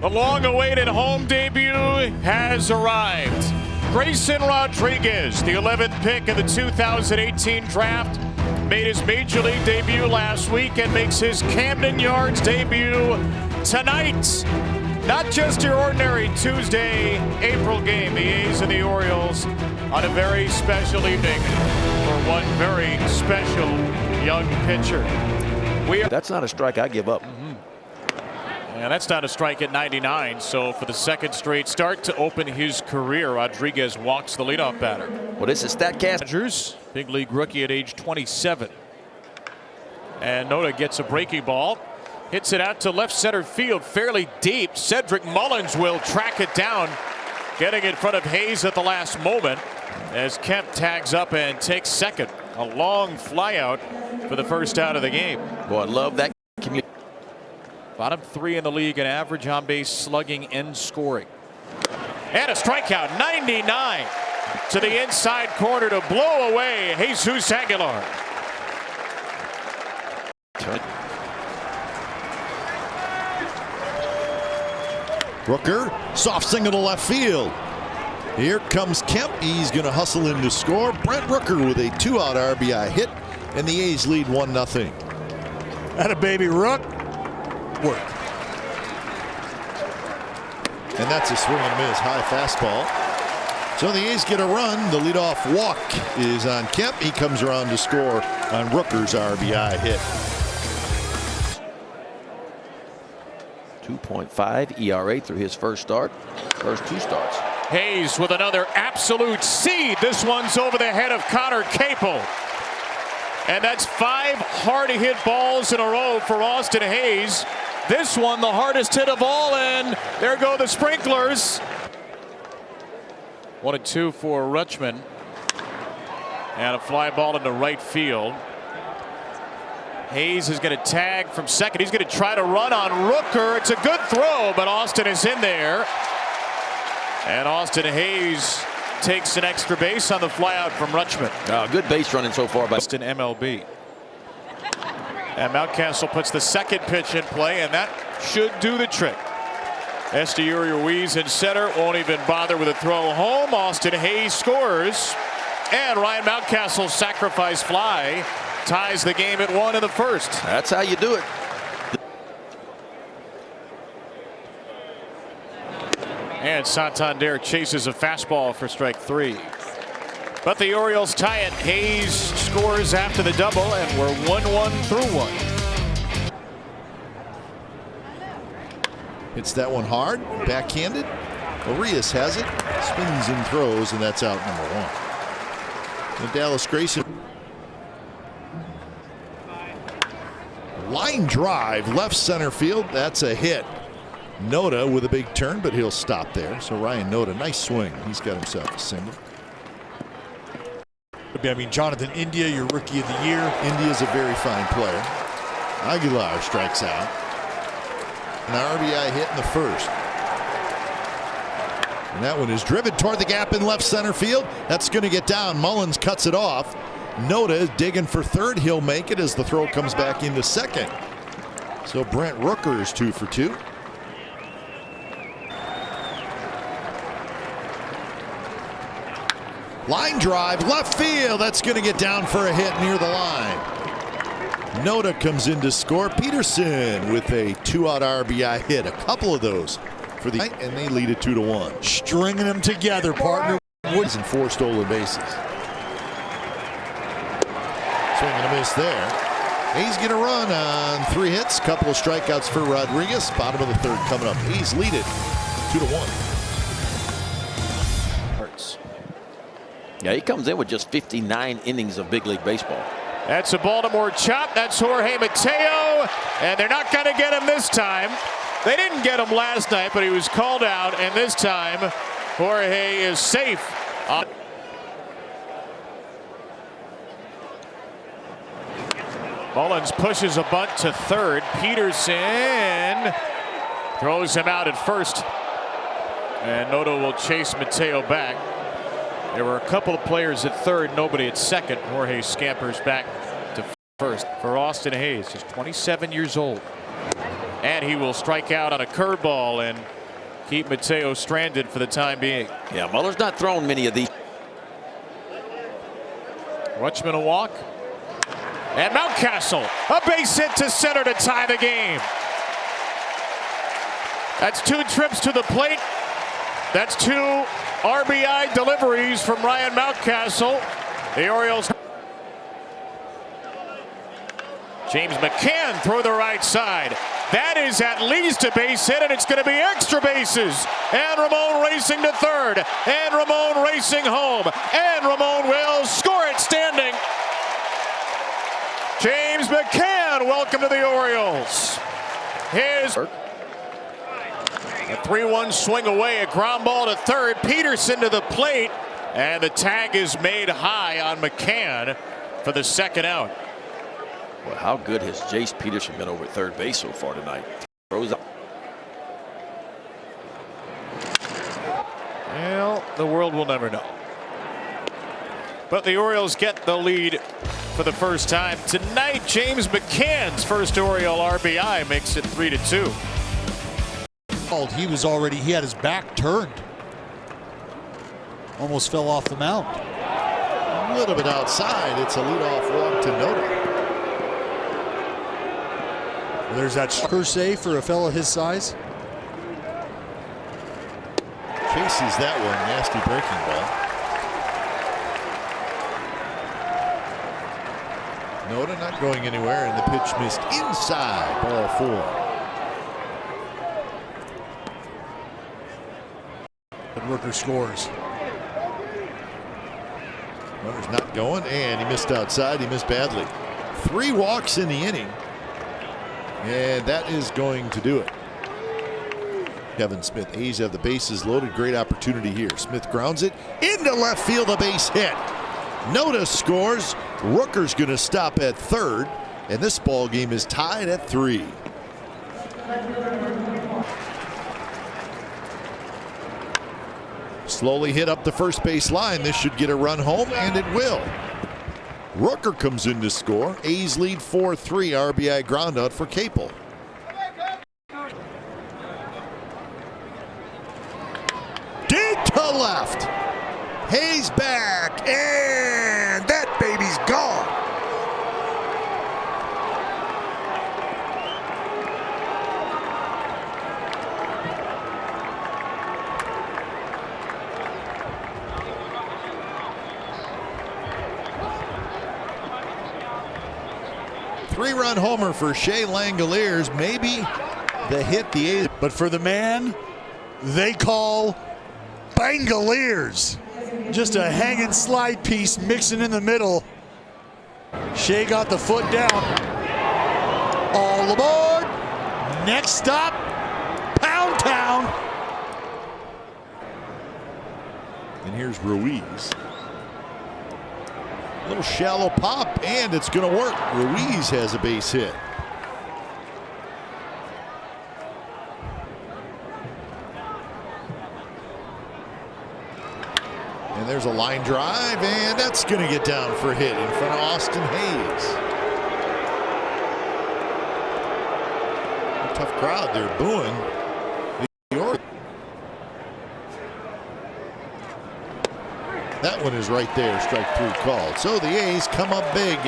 The long-awaited home debut has arrived. Grayson Rodriguez, the 11th pick of the 2018 draft, made his major league debut last week and makes his Camden Yards debut tonight. Not just your ordinary Tuesday, April game. The A's and the Orioles on a very special evening for one very special young pitcher. That's not a strike I give up. And that's not a strike at 99. So for the second straight start to open his career, Rodriguez walks the leadoff batter. Well, this is StatCast. Andrews, big league rookie at age 27. And Noda gets a breaking ball. Hits it out to left center field, fairly deep. Cedric Mullins will track it down, getting in front of Hayes at the last moment as Kemp tags up and takes second. A long fly out for the first out of the game. Boy, I love that. Bottom three in the league in average on base slugging and scoring. And a strikeout, 99 to the inside corner to blow away Jesus Aguilar. Rooker, soft single to left field. Here comes Kemp. He's going to hustle in to score. Brent Rooker with a 2-out RBI hit, and the A's lead 1-0. Atta baby Rook. Work. And that's a swing and miss, high fastball. So the A's get a run. The leadoff walk is on Kemp. He comes around to score on Rooker's RBI hit. 2.5 ERA through his first two starts. Hayes with another absolute seed. This one's over the head of Connor Capel. And that's 5 hard-to-hit balls in a row for Austin Hayes. This one the hardest hit of all, and there go the sprinklers. 1-2 for Rutschman. And a fly ball into right field. Hayes is going to tag from second. He's going to try to run on Rooker. It's a good throw, but Austin is in there. And Austin Hayes takes an extra base on the flyout from Rutschman. Good base running so far by Boston MLB. And Mountcastle puts the second pitch in play, and that should do the trick. Esteury Ruiz in center, won't even bother with a throw home. Austin Hayes scores, and Ryan Mountcastle's sacrifice fly ties the game at 1 in the first. That's how you do it. And Santander chases a fastball for strike 3. But the Orioles tie it. Hayes scores after the double, and we're 1-1 through 1. Hits that one hard, backhanded. Arias has it, spins and throws, and that's out number 1. And Dallas Grayson. Line drive, left center field. That's a hit. Noda with a big turn, but he'll stop there. So Ryan Noda, nice swing. He's got himself a single. I mean, Jonathan India, your rookie of the year. India's a very fine player. Aguilar strikes out. An RBI hit in the first. And that one is driven toward the gap in left center field. That's going to get down. Mullins cuts it off. Noda is digging for third. He'll make it as the throw comes back into second. So Brent Rooker is 2 for 2. Line drive, left field. That's going to get down for a hit near the line. Noda comes in to score. Peterson with a 2-out RBI hit. A couple of those for the night, and they lead it 2-1. Stringing them together, partner. Woods and 4 stolen bases. Swing and a miss there. Hayes get a run on 3 hits. Couple of strikeouts for Rodriguez. Bottom of the third coming up. Hayes lead it 2-1. Yeah, he comes in with just 59 innings of big league baseball. That's a Baltimore chop. That's Jorge Mateo, and they're not going to get him this time. They didn't get him last night, but he was called out, and this time Jorge is safe. Mullins pushes a bunt to third. Peterson throws him out at first, and Noda will chase Mateo back. There were a couple of players at third, nobody at second. Jorge scampers back to first for Austin Hayes, just 27 years old. And he will strike out on a curveball and keep Mateo stranded for the time being. Yeah, Muller's not thrown many of these. Rutschman a walk. And Mountcastle, a base hit to center to tie the game. That's 2 trips to the plate. That's 2 RBI deliveries from Ryan Mountcastle. The Orioles. James McCann through the right side. That is at least a base hit, and it's going to be extra bases. And Ramon racing to third. And Ramon racing home. And Ramon will score it standing. James McCann, welcome to the Orioles. His a 3-1 swing away, a ground ball to third. Peterson to the plate, and the tag is made high on McCann for the second out. Well, how good has Jace Peterson been over third base so far tonight? Throws up. Well, the world will never know. But the Orioles get the lead for the first time tonight. James McCann's first Oriole RBI makes it 3-2. He had his back turned. Almost fell off the mound. A little bit outside. It's a leadoff walk to Noda. There's that per se for a fellow his size. Chases that one. Nasty breaking ball. Noda not going anywhere, and the pitch missed inside. Ball 4. But Rooker scores. Runner's not going, and he missed outside. He missed badly. 3 walks in the inning. And that is going to do it. Kevin Smith. A's have the bases loaded. Great opportunity here. Smith grounds it into left field. A base hit. Noda scores. Rooker's going to stop at third. And this ball game is tied at 3. Slowly hit up the first base line. This should get a run home, and it will. Rooker comes in to score. A's lead 4-3. RBI groundout for Capel. Deep to left. Hayes back, and that baby's gone. Three-run homer for Shea Langoliers. Maybe the hit the A's. But for the man they call Bangaliers. Just a hanging slide piece mixing in the middle. Shea got the foot down. All aboard. Next stop, Pound Town. And here's Ruiz. A little shallow pop, and it's going to work. Ruiz has a base hit. And there's a line drive, and that's going to get down for a hit in front of Austin Hayes. A tough crowd there booing. That one is right there, strike 3 called. So the A's come up big.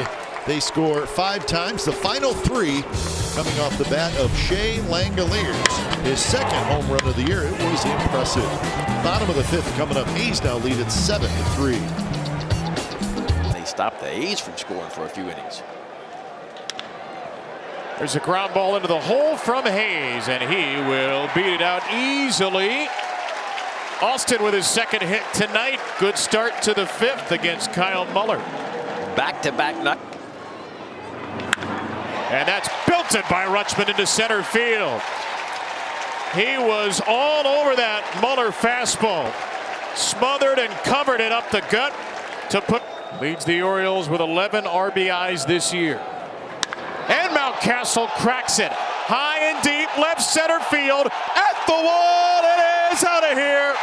They score 5 times. The final 3 coming off the bat of Shea Langoliers. His second home run of the year. It was impressive. Bottom of the 5th coming up. A's now lead at 7-3. They stopped the A's from scoring for a few innings. There's a ground ball into the hole from Hayes, and he will beat it out easily. Austin with his second hit tonight. Good start to the 5th against Kyle Muller. Back-to-back nut. And that's belted by Rutschman into center field. He was all over that Muller fastball. Smothered and covered it up the gut to put. Leads the Orioles with 11 RBIs this year. And Mountcastle cracks it. High and deep, left center field, at the wall. It is out of here.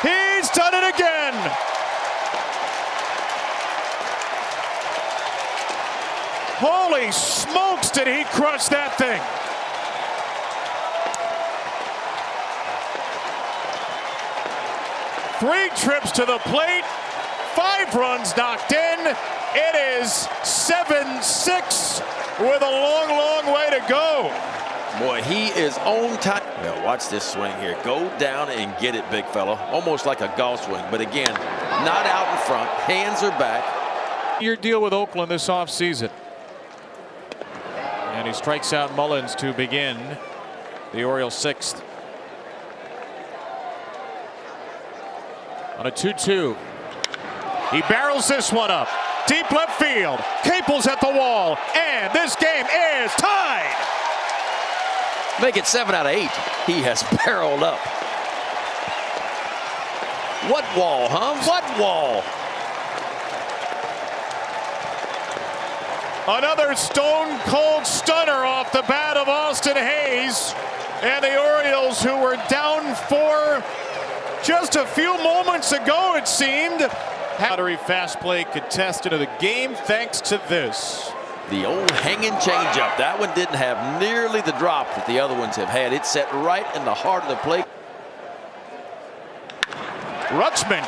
He's done it again. Holy smokes, did he crush that thing. 3 trips to the plate, 5 runs knocked in. It is 7-6 with a long, long way to go. Boy, he is on time. Now watch this swing here. Go down and get it, big fella. Almost like a golf swing, but again, not out in front. Hands are back. Your deal with Oakland this offseason. And he strikes out Mullins to begin the Orioles' 6th. On a 2-2. He barrels this one up. Deep left field. Capel's at the wall. And this game is tied. Make it 7 out of 8. He has barreled up. What wall, huh? What wall? Another stone cold stunner off the bat of Austin Hayes. And the Orioles, who were down 4 just a few moments ago, it seemed. Lottery fast play contestant of the game thanks to this. The old hanging changeup. That one didn't have nearly the drop that the other ones have had. It set right in the heart of the plate. Rutschman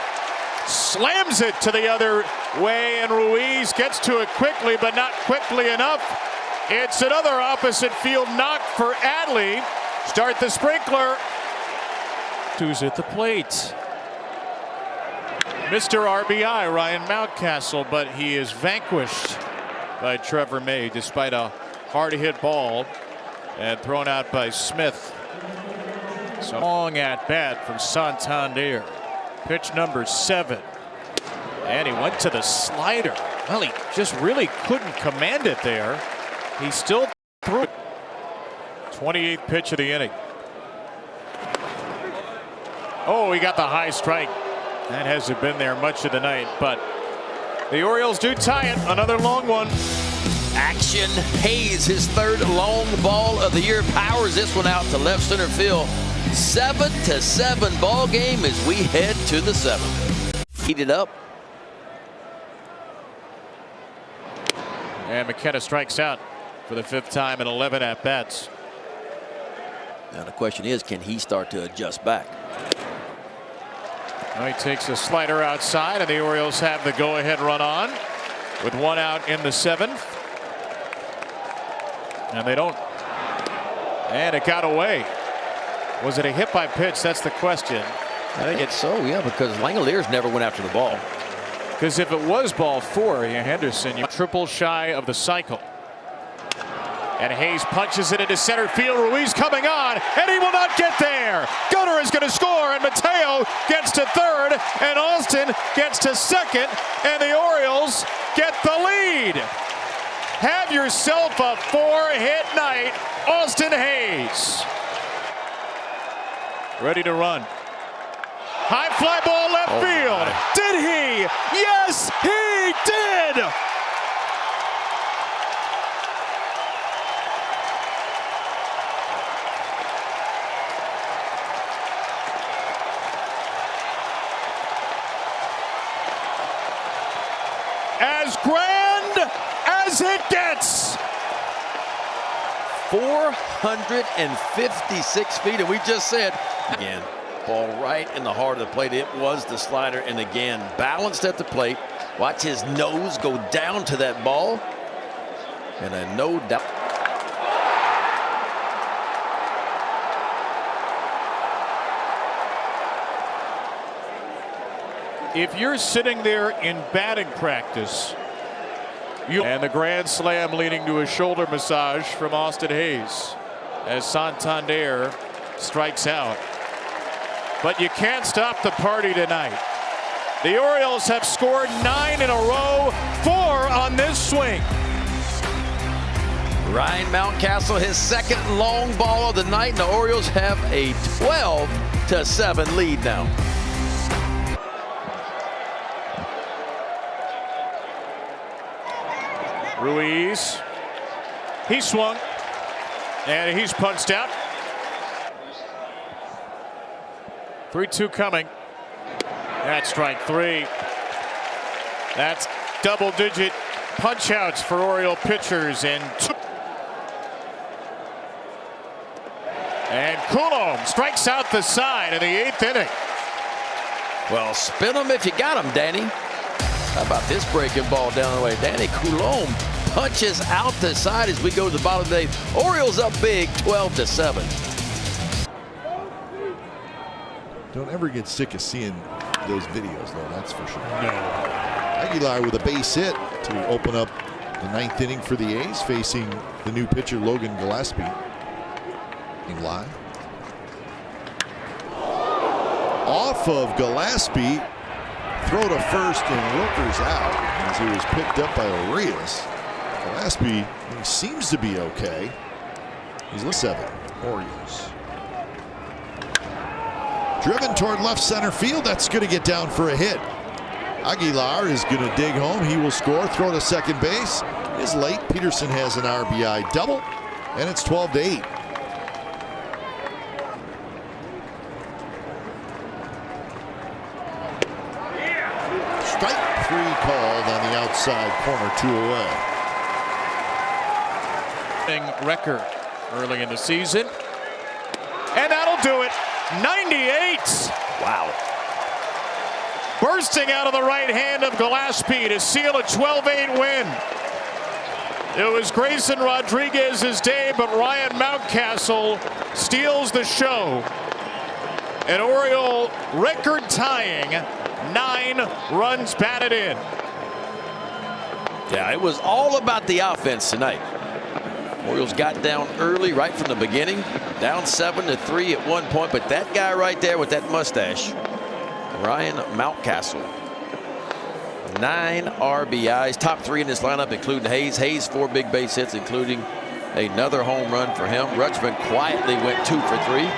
slams it to the other way, and Ruiz gets to it quickly, but not quickly enough. It's another opposite field knock for Adley. Start the sprinkler. Who's at the plate? Mr. RBI, Ryan Mountcastle, but he is vanquished by Trevor May despite a hard hit ball and thrown out by Smith. So long at bat from Santander. Pitch number 7. And he went to the slider. Well, he just really couldn't command it there. He still threw it. 28th pitch of the inning. Oh, he got the high strike. That hasn't been there much of the night, but the Orioles do tie it. Another long one. Action. Hayes, his 3rd long ball of the year, powers this one out to left center field. 7-7 ball game as we head to the 7th. Heat it up. And McKenna strikes out for the 5th time in 11 at bats. Now the question is, can he start to adjust back? Well, he takes a slider outside, and the Orioles have the go-ahead run on with 1 out in the 7th. And they don't. And it got away. Was it a hit by pitch? That's the question. I think it's so, yeah, because Langoliers never went after the ball. Because if it was ball 4, Henderson, you're triple shy of the cycle. And Hayes punches it into center field. Ruiz coming on, and he will not get there. Gunnar is going to score, and Mateo gets to 3rd, and Austin gets to 2nd, and the Orioles get the lead. Have yourself a 4-hit night, Austin Hayes. Ready to run. High fly ball left field. My. Did he? Yes, he did. As grand as it gets. 456 feet, and we just said again, ball right in the heart of the plate. It was the slider, and again balanced at the plate. Watch his nose go down to that ball, and a no doubt. If you're sitting there in batting practice, and the grand slam leading to a shoulder massage from Austin Hayes as Santander strikes out. But you can't stop the party tonight. The Orioles have scored 9 in a row, 4 on this swing. Ryan Mountcastle, his 2nd long ball of the night, and the Orioles have a 12-7 lead now. Ruiz, he swung, and he's punched out. 3-2 coming. That's strike 3. That's double-digit punch-outs for Oriole pitchers. And Coulomb strikes out the side in the 8th inning. Well, spin them if you got them, Danny. How about this breaking ball down the way? Danny Coulomb punches out the side as we go to the bottom of the eighth. Orioles up big, 12-7. Don't ever get sick of seeing those videos, though, that's for sure. No. Aguilar with a base hit to open up the ninth inning for the A's, facing the new pitcher Logan Gillespie. In live. Off of Gillespie, throw to first and Wilker's out as he was picked up by Arias. Gillespie, he seems to be okay. He's 7. Orioles. Driven toward left center field. That's going to get down for a hit. Aguilar is going to dig home. He will score. Throw to second base is late. Peterson has an RBI double, and it's 12-8. Strike 3 called on the outside corner, 2 away. Record early in the season, and that'll do it. 98. Wow. Bursting out of the right hand of Gillespie to seal a 12-8 win. It was Grayson Rodriguez's day, but Ryan Mountcastle steals the show. An Oriole record tying 9 runs batted in. Yeah, it was all about the offense tonight. Orioles got down early right from the beginning, down 7-3 at one point, but that guy right there with that mustache, Ryan Mountcastle, 9 RBIs, top 3 in this lineup, including Hayes. Hayes 4 big base hits, including another home run for him. Rutschman quietly went 2 for 3.